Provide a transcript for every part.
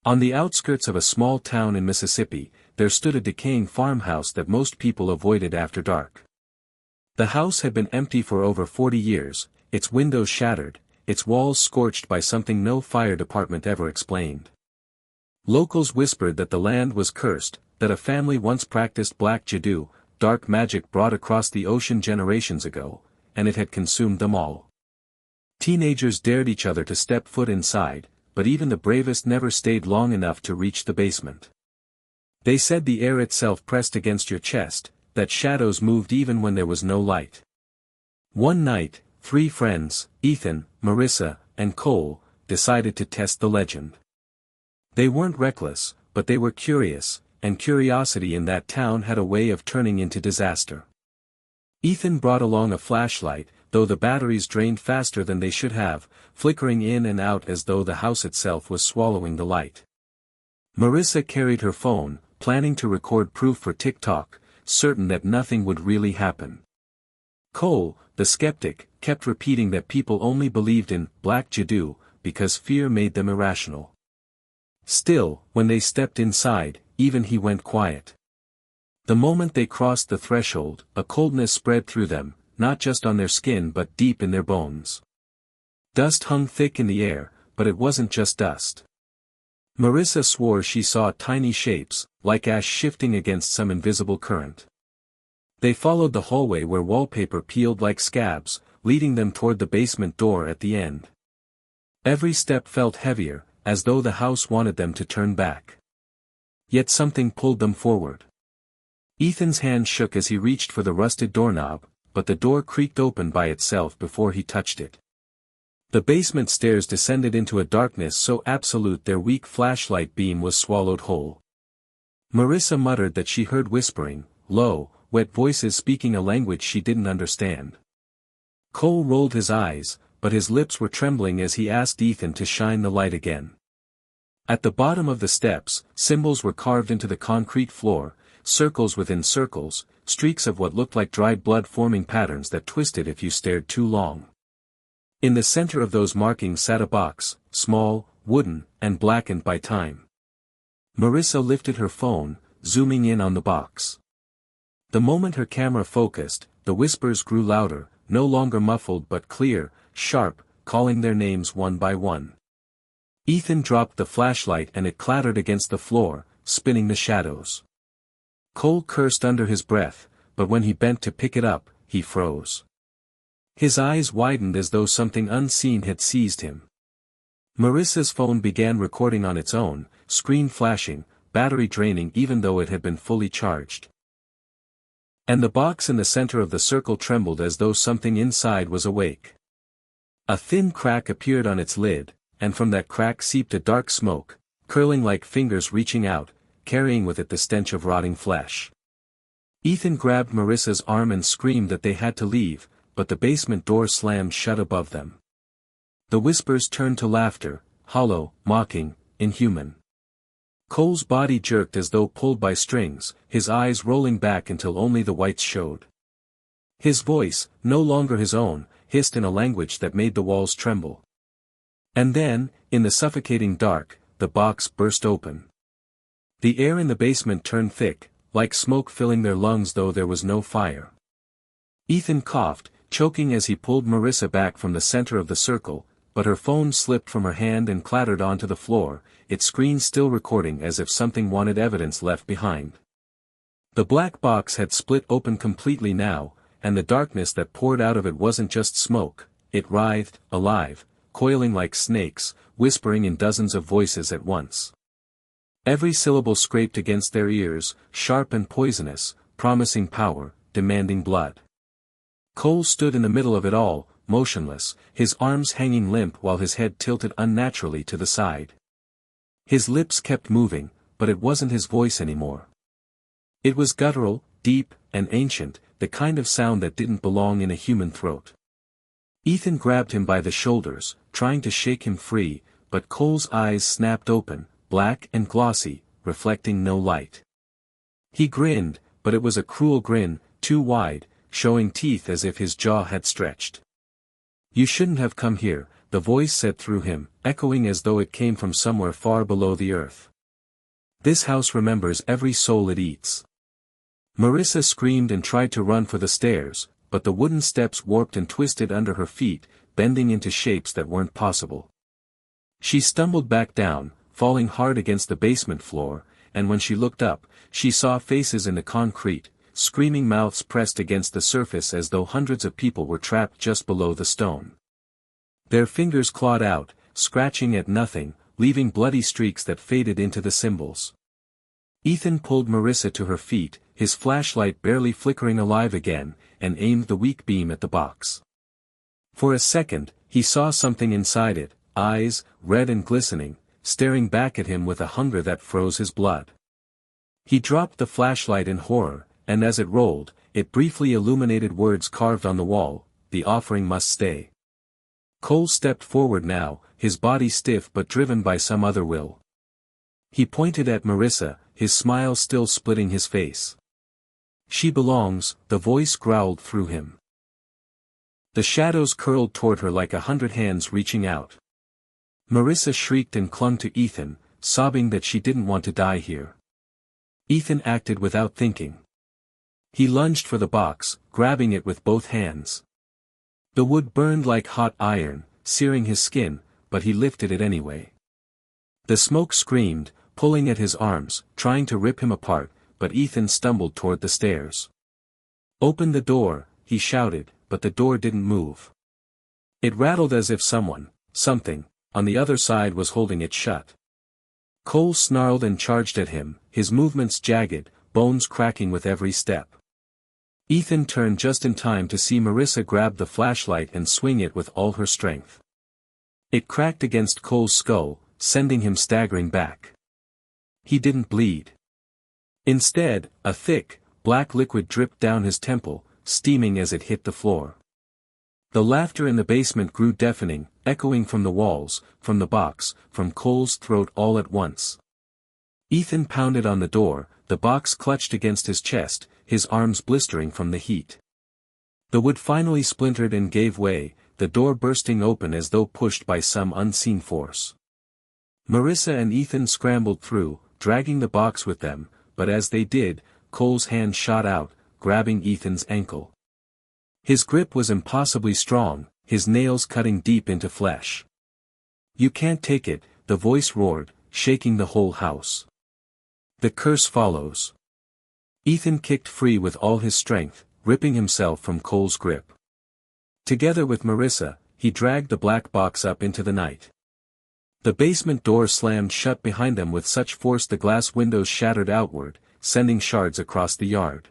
On the outskirts of a small town in Mississippi, there stood a decaying farmhouse that most people avoided after dark. The house had been empty for over 40 years, its windows shattered, its walls scorched by something no fire department ever explained. Locals whispered that the land was cursed, that a family once practiced Black Jadoo, dark magic brought across the ocean generations ago, and it had consumed them all. Teenagers dared each other to step foot inside, but even the bravest never stayed long enough to reach the basement. They said the air itself pressed against your chest, that shadows moved even when there was no light. One night, 3 friends, Ethan, Marissa, and Cole, decided to test the legend. They weren't reckless, but they were curious, and curiosity in that town had a way of turning into disaster. Ethan brought along a flashlight, though the batteries drained faster than they should have, flickering in and out as though the house itself was swallowing the light. Marissa carried her phone, planning to record proof for TikTok, certain that nothing would really happen. Cole, the skeptic, kept repeating that people only believed in Black Jadoo because fear made them irrational. Still, when they stepped inside, even he went quiet. The moment they crossed the threshold, a coldness spread through them, not just on their skin but deep in their bones. Dust hung thick in the air, but it wasn't just dust. Marissa swore she saw tiny shapes, like ash shifting against some invisible current. They followed the hallway where wallpaper peeled like scabs, leading them toward the basement door at the end. Every step felt heavier, as though the house wanted them to turn back. Yet something pulled them forward. Ethan's hand shook as he reached for the rusted doorknob, but the door creaked open by itself before he touched it. The basement stairs descended into a darkness so absolute their weak flashlight beam was swallowed whole. Marissa muttered that she heard whispering, low, wet voices speaking a language she didn't understand. Cole rolled his eyes, but his lips were trembling as he asked Ethan to shine the light again. At the bottom of the steps, symbols were carved into the concrete floor, circles within circles, streaks of what looked like dried blood forming patterns that twisted if you stared too long. In the center of those markings sat a box, small, wooden, and blackened by time. Marissa lifted her phone, zooming in on the box. The moment her camera focused, the whispers grew louder, no longer muffled but clear, sharp, calling their names one by one. Ethan dropped the flashlight and it clattered against the floor, spinning the shadows. Cole cursed under his breath, but when he bent to pick it up, he froze. His eyes widened as though something unseen had seized him. Marissa's phone began recording on its own, screen flashing, battery draining even though it had been fully charged. And the box in the center of the circle trembled as though something inside was awake. A thin crack appeared on its lid, and from that crack seeped a dark smoke, curling like fingers reaching out, carrying with it the stench of rotting flesh. Ethan grabbed Marissa's arm and screamed that they had to leave, but the basement door slammed shut above them. The whispers turned to laughter, hollow, mocking, inhuman. Cole's body jerked as though pulled by strings, his eyes rolling back until only the whites showed. His voice, no longer his own, hissed in a language that made the walls tremble. And then, in the suffocating dark, the box burst open. The air in the basement turned thick, like smoke filling their lungs though there was no fire. Ethan coughed, choking as he pulled Marissa back from the center of the circle, but her phone slipped from her hand and clattered onto the floor, its screen still recording as if something wanted evidence left behind. The black box had split open completely now, and the darkness that poured out of it wasn't just smoke, it writhed, alive, coiling like snakes, whispering in dozens of voices at once. Every syllable scraped against their ears, sharp and poisonous, promising power, demanding blood. Cole stood in the middle of it all, motionless, his arms hanging limp while his head tilted unnaturally to the side. His lips kept moving, but it wasn't his voice anymore. It was guttural, deep, and ancient, the kind of sound that didn't belong in a human throat. Ethan grabbed him by the shoulders, trying to shake him free, but Cole's eyes snapped open, black and glossy, reflecting no light. He grinned, but it was a cruel grin, too wide, showing teeth as if his jaw had stretched. "You shouldn't have come here," the voice said through him, echoing as though it came from somewhere far below the earth. "This house remembers every soul it eats." Marissa screamed and tried to run for the stairs, but the wooden steps warped and twisted under her feet, bending into shapes that weren't possible. She stumbled back down, falling hard against the basement floor, and when she looked up, she saw faces in the concrete, screaming mouths pressed against the surface as though hundreds of people were trapped just below the stone. Their fingers clawed out, scratching at nothing, leaving bloody streaks that faded into the symbols. Ethan pulled Marissa to her feet, his flashlight barely flickering alive again, and aimed the weak beam at the box. For a second, he saw something inside it, eyes, red and glistening, staring back at him with a hunger that froze his blood. He dropped the flashlight in horror, and as it rolled, it briefly illuminated words carved on the wall, "The offering must stay." Cole stepped forward now, his body stiff but driven by some other will. He pointed at Marissa, his smile still splitting his face. "She belongs," the voice growled through him. The shadows curled toward her like 100 hands reaching out. Marissa shrieked and clung to Ethan, sobbing that she didn't want to die here. Ethan acted without thinking. He lunged for the box, grabbing it with both hands. The wood burned like hot iron, searing his skin, but he lifted it anyway. The smoke screamed, pulling at his arms, trying to rip him apart, but Ethan stumbled toward the stairs. "Open the door," he shouted, but the door didn't move. It rattled as if something, on the other side was holding it shut. Cole snarled and charged at him, his movements jagged, bones cracking with every step. Ethan turned just in time to see Marissa grab the flashlight and swing it with all her strength. It cracked against Cole's skull, sending him staggering back. He didn't bleed. Instead, a thick, black liquid dripped down his temple, steaming as it hit the floor. The laughter in the basement grew deafening, echoing from the walls, from the box, from Cole's throat all at once. Ethan pounded on the door, the box clutched against his chest, his arms blistering from the heat. The wood finally splintered and gave way, the door bursting open as though pushed by some unseen force. Marissa and Ethan scrambled through, dragging the box with them, but as they did, Cole's hand shot out, grabbing Ethan's ankle. His grip was impossibly strong, his nails cutting deep into flesh. "You can't take it," the voice roared, shaking the whole house. "The curse follows." Ethan kicked free with all his strength, ripping himself from Cole's grip. Together with Marissa, he dragged the black box up into the night. The basement door slammed shut behind them with such force the glass windows shattered outward, sending shards across the yard.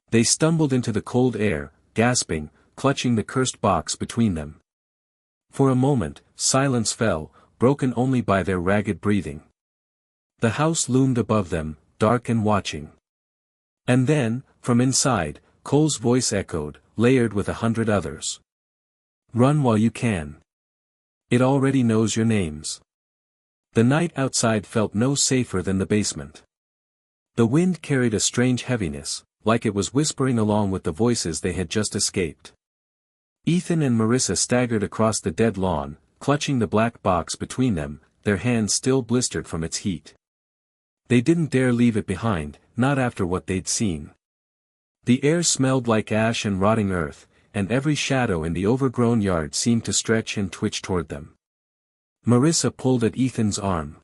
They stumbled into the cold air, gasping, clutching the cursed box between them. For a moment, silence fell, broken only by their ragged breathing. The house loomed above them, dark and watching. And then, from inside, Cole's voice echoed, layered with 100 others. "Run while you can. It already knows your names." The night outside felt no safer than the basement. The wind carried a strange heaviness, like it was whispering along with the voices they had just escaped. Ethan and Marissa staggered across the dead lawn, clutching the black box between them, their hands still blistered from its heat. They didn't dare leave it behind, not after what they'd seen. The air smelled like ash and rotting earth, and every shadow in the overgrown yard seemed to stretch and twitch toward them. Marissa pulled at Ethan's arm.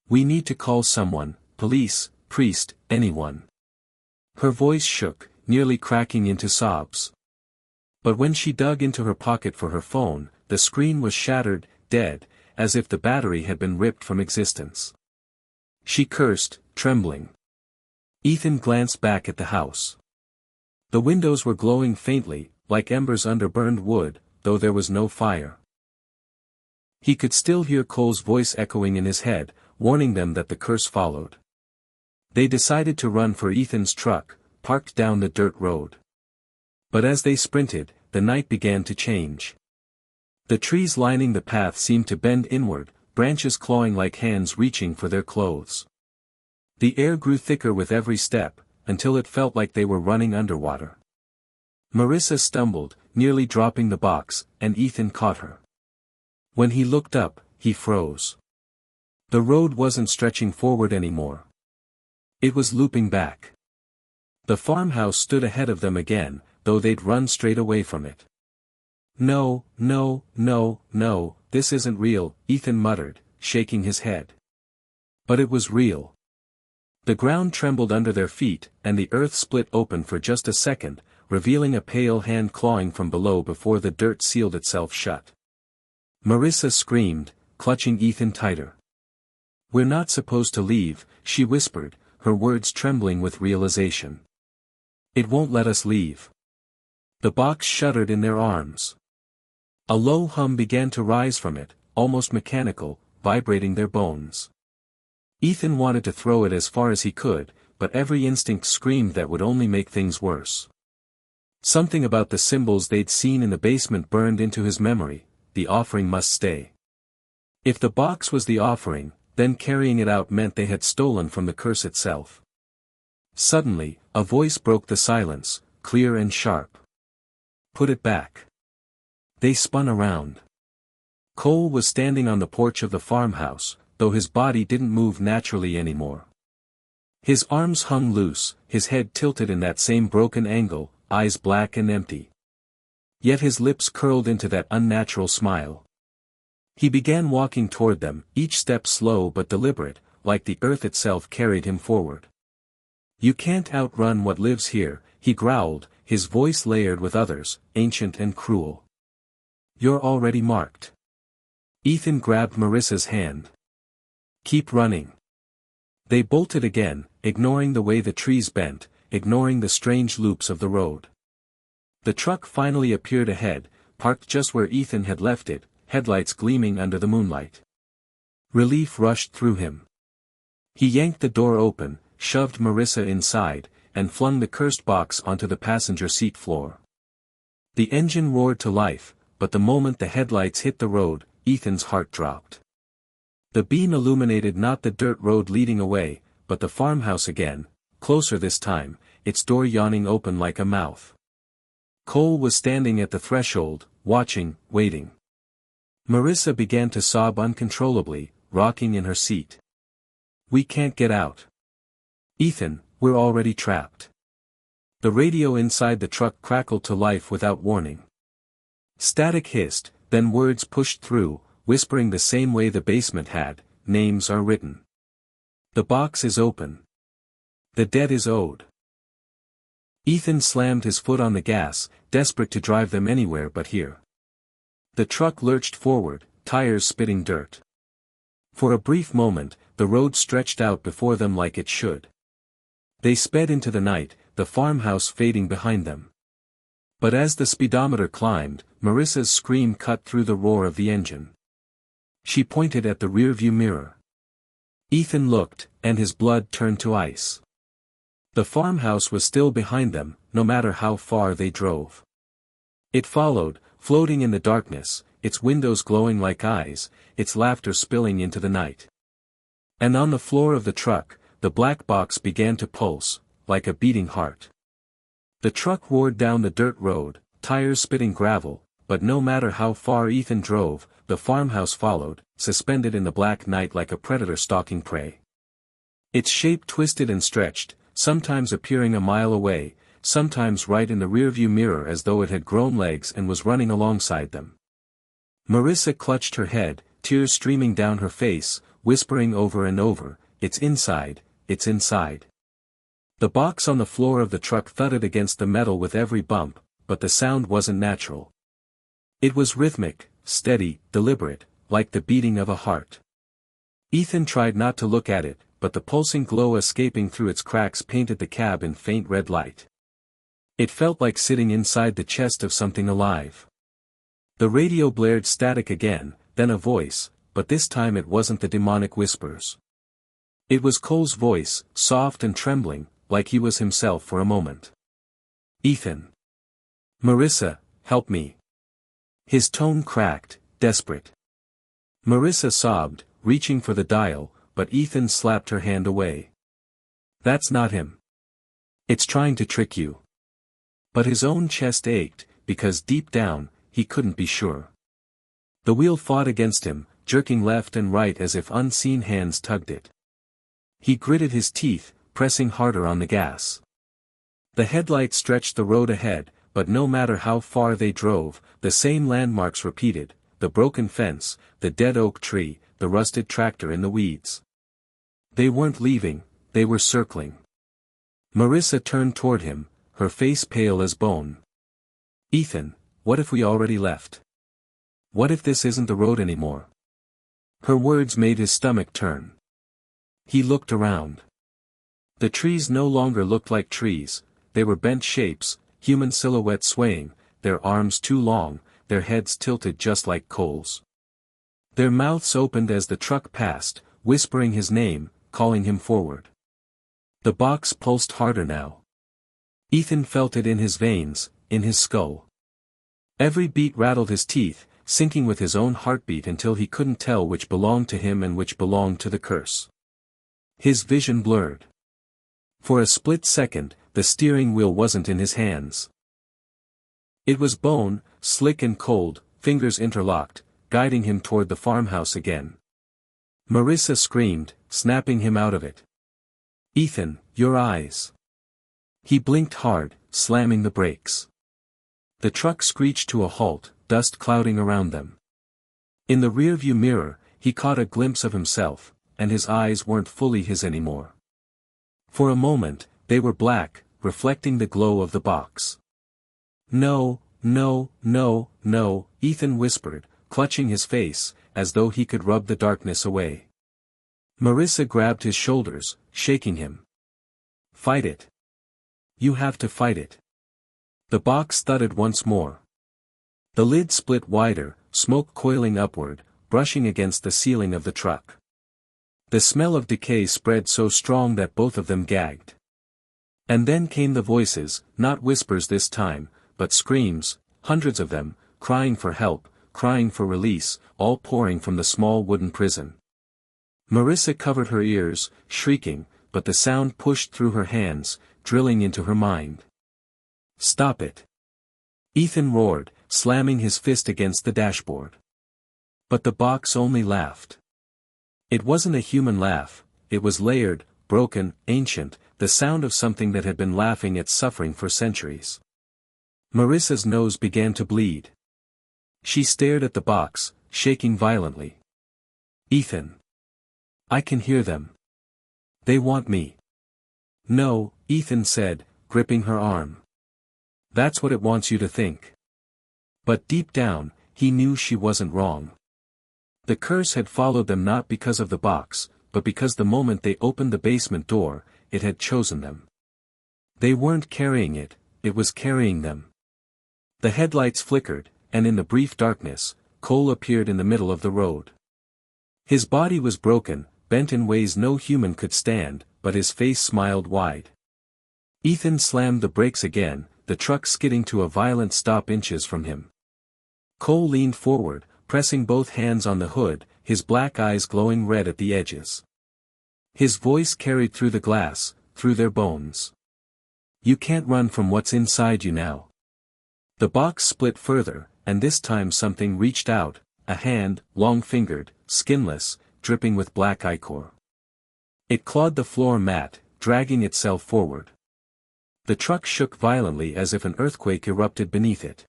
"We need to call someone, police, priest, anyone." Her voice shook, nearly cracking into sobs. But when she dug into her pocket for her phone, the screen was shattered, dead, as if the battery had been ripped from existence. She cursed, trembling. Ethan glanced back at the house. The windows were glowing faintly, like embers under burned wood, though there was no fire. He could still hear Cole's voice echoing in his head, warning them that the curse followed. They decided to run for Ethan's truck, parked down the dirt road. But as they sprinted, the night began to change. The trees lining the path seemed to bend inward, branches clawing like hands reaching for their clothes. The air grew thicker with every step, until it felt like they were running underwater. Marissa stumbled, nearly dropping the box, and Ethan caught her. When he looked up, he froze. The road wasn't stretching forward anymore. It was looping back. The farmhouse stood ahead of them again, though they'd run straight away from it. No, no, no, no, this isn't real, Ethan muttered, shaking his head. But it was real. The ground trembled under their feet, and the earth split open for just a second, revealing a pale hand clawing from below before the dirt sealed itself shut. Marissa screamed, clutching Ethan tighter. "We're not supposed to leave," she whispered, her words trembling with realization. "It won't let us leave." The box shuddered in their arms. A low hum began to rise from it, almost mechanical, vibrating their bones. Ethan wanted to throw it as far as he could, but every instinct screamed that would only make things worse. Something about the symbols they'd seen in the basement burned into his memory. The offering must stay. If the box was the offering, then carrying it out meant they had stolen from the curse itself. Suddenly, a voice broke the silence, clear and sharp. "Put it back." They spun around. Cole was standing on the porch of the farmhouse, though his body didn't move naturally anymore. His arms hung loose, his head tilted in that same broken angle, eyes black and empty. Yet his lips curled into that unnatural smile. He began walking toward them, each step slow but deliberate, like the earth itself carried him forward. "You can't outrun what lives here," he growled, his voice layered with others, ancient and cruel. "You're already marked." Ethan grabbed Marissa's hand. "Keep running." They bolted again, ignoring the way the trees bent, ignoring the strange loops of the road. The truck finally appeared ahead, parked just where Ethan had left it, headlights gleaming under the moonlight. Relief rushed through him. He yanked the door open, shoved Marissa inside, and flung the cursed box onto the passenger seat floor. The engine roared to life, but the moment the headlights hit the road, Ethan's heart dropped. The beam illuminated not the dirt road leading away, but the farmhouse again, closer this time, its door yawning open like a mouth. Cole was standing at the threshold, watching, waiting. Marissa began to sob uncontrollably, rocking in her seat. "We can't get out. Ethan, we're already trapped." The radio inside the truck crackled to life without warning. Static hissed, then words pushed through, whispering the same way the basement had, "Names are written. The box is open. The debt is owed." Ethan slammed his foot on the gas, desperate to drive them anywhere but here. The truck lurched forward, tires spitting dirt. For a brief moment, the road stretched out before them like it should. They sped into the night, the farmhouse fading behind them. But as the speedometer climbed, Marissa's scream cut through the roar of the engine. She pointed at the rearview mirror. Ethan looked, and his blood turned to ice. The farmhouse was still behind them, no matter how far they drove. It followed, floating in the darkness, its windows glowing like eyes, its laughter spilling into the night. And on the floor of the truck, the black box began to pulse, like a beating heart. The truck roared down the dirt road, tires spitting gravel, but no matter how far Ethan drove, the farmhouse followed, suspended in the black night like a predator stalking prey. Its shape twisted and stretched, sometimes appearing a mile away, sometimes right in the rearview mirror as though it had grown legs and was running alongside them. Marissa clutched her head, tears streaming down her face, whispering over and over, "It's inside, it's inside." The box on the floor of the truck thudded against the metal with every bump, but the sound wasn't natural. It was rhythmic, steady, deliberate, like the beating of a heart. Ethan tried not to look at it, but the pulsing glow escaping through its cracks painted the cab in faint red light. It felt like sitting inside the chest of something alive. The radio blared static again, then a voice, but this time it wasn't the demonic whispers. It was Cole's voice, soft and trembling, like he was himself for a moment. "Ethan. Marissa, help me." His tone cracked, desperate. Marissa sobbed, reaching for the dial, but Ethan slapped her hand away. "That's not him. It's trying to trick you." But his own chest ached, because deep down, he couldn't be sure. The wheel fought against him, jerking left and right as if unseen hands tugged it. He gritted his teeth, pressing harder on the gas. The headlights stretched the road ahead, but no matter how far they drove, the same landmarks repeated: the broken fence, the dead oak tree, the rusted tractor in the weeds. They weren't leaving, they were circling. Marissa turned toward him, her face pale as bone. "Ethan, what if we already left? What if this isn't the road anymore?" Her words made his stomach turn. He looked around. The trees no longer looked like trees, they were bent shapes, human silhouettes swaying, their arms too long, their heads tilted just like coals. Their mouths opened as the truck passed, whispering his name, calling him forward. The box pulsed harder now. Ethan felt it in his veins, in his skull. Every beat rattled his teeth, syncing with his own heartbeat until he couldn't tell which belonged to him and which belonged to the curse. His vision blurred. For a split second, the steering wheel wasn't in his hands. It was bone, slick and cold, fingers interlocked, guiding him toward the farmhouse again. Marissa screamed, snapping him out of it. "Ethan, your eyes." He blinked hard, slamming the brakes. The truck screeched to a halt, dust clouding around them. In the rearview mirror, he caught a glimpse of himself, and his eyes weren't fully his anymore. For a moment, they were black, reflecting the glow of the box. "No, no, no, no," Ethan whispered, clutching his face, as though he could rub the darkness away. Marissa grabbed his shoulders, shaking him. "Fight it. You have to fight it." The box thudded once more. The lid split wider, smoke coiling upward, brushing against the ceiling of the truck. The smell of decay spread so strong that both of them gagged. And then came the voices, not whispers this time, but screams, hundreds of them, crying for help, crying for release, all pouring from the small wooden prison. Marissa covered her ears, shrieking, but the sound pushed through her hands, drilling into her mind. "Stop it!" Ethan roared, slamming his fist against the dashboard. But the box only laughed. It wasn't a human laugh, it was layered, broken, ancient, the sound of something that had been laughing at suffering for centuries. Marissa's nose began to bleed. She stared at the box, shaking violently. "Ethan. I can hear them. They want me." "No," Ethan said, gripping her arm. "That's what it wants you to think." But deep down, he knew she wasn't wrong. The curse had followed them not because of the box, but because the moment they opened the basement door, it had chosen them. They weren't carrying it, it was carrying them. The headlights flickered, and in the brief darkness, Cole appeared in the middle of the road. His body was broken, bent in ways no human could stand, but his face smiled wide. Ethan slammed the brakes again, the truck skidding to a violent stop inches from him. Cole leaned forward, pressing both hands on the hood, his black eyes glowing red at the edges. His voice carried through the glass, through their bones. "You can't run from what's inside you now." The box split further, and this time something reached out, a hand, long-fingered, skinless, dripping with black ichor. It clawed the floor mat, dragging itself forward. The truck shook violently as if an earthquake erupted beneath it.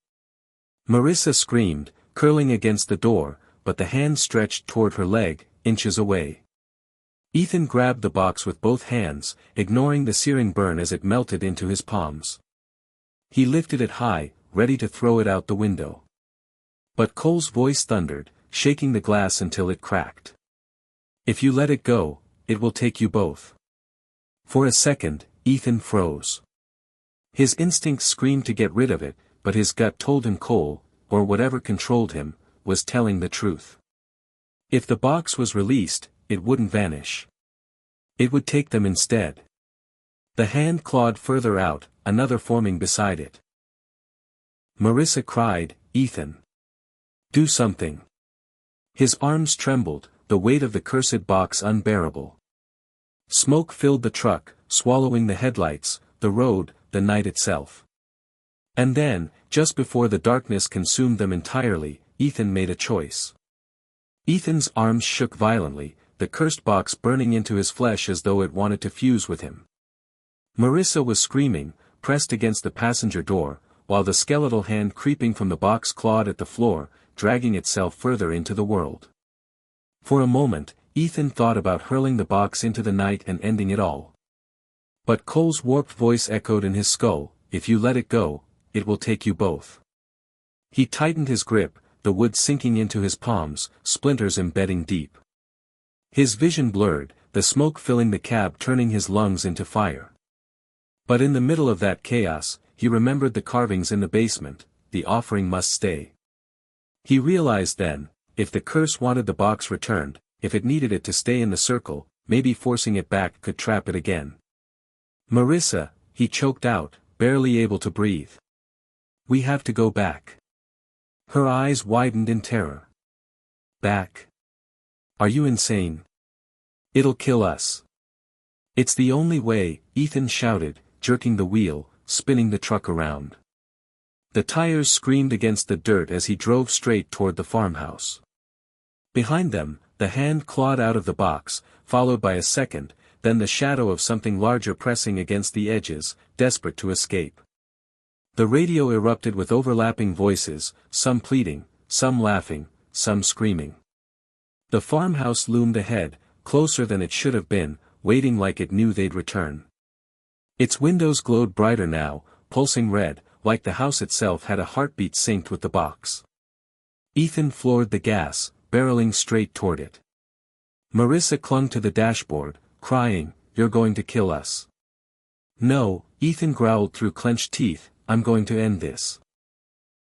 Marissa screamed, curling against the door, but the hand stretched toward her leg, inches away. Ethan grabbed the box with both hands, ignoring the searing burn as it melted into his palms. He lifted it high, ready to throw it out the window. But Cole's voice thundered, shaking the glass until it cracked. "If you let it go, it will take you both." For a second, Ethan froze. His instincts screamed to get rid of it, but his gut told him Cole, or whatever controlled him, was telling the truth. If the box was released, it wouldn't vanish. It would take them instead. The hand clawed further out, another forming beside it. Marissa cried, "Ethan. Do something." His arms trembled, the weight of the cursed box unbearable. Smoke filled the truck, swallowing the headlights, the road, the night itself. And then, just before the darkness consumed them entirely, Ethan made a choice. Ethan's arms shook violently, the cursed box burning into his flesh as though it wanted to fuse with him. Marissa was screaming, pressed against the passenger door, while the skeletal hand creeping from the box clawed at the floor, dragging itself further into the world. For a moment, Ethan thought about hurling the box into the night and ending it all. But Cole's warped voice echoed in his skull, "If you let it go, it will take you both." He tightened his grip, the wood sinking into his palms, splinters embedding deep. His vision blurred, the smoke filling the cab turning his lungs into fire. But in the middle of that chaos, he remembered the carvings in the basement, the offering must stay. He realized then, if the curse wanted the box returned, if it needed it to stay in the circle, maybe forcing it back could trap it again. "Marissa," he choked out, barely able to breathe. "We have to go back." Her eyes widened in terror. "Back? Are you insane? It'll kill us." "It's the only way," Ethan shouted, jerking the wheel, spinning the truck around. The tires screamed against the dirt as he drove straight toward the farmhouse. Behind them, the hand clawed out of the box, followed by a second, then the shadow of something larger pressing against the edges, desperate to escape. The radio erupted with overlapping voices, some pleading, some laughing, some screaming. The farmhouse loomed ahead, closer than it should have been, waiting like it knew they'd return. Its windows glowed brighter now, pulsing red, like the house itself had a heartbeat synced with the box. Ethan floored the gas, barreling straight toward it. Marissa clung to the dashboard, crying, "You're going to kill us." "No," Ethan growled through clenched teeth, "I'm going to end this."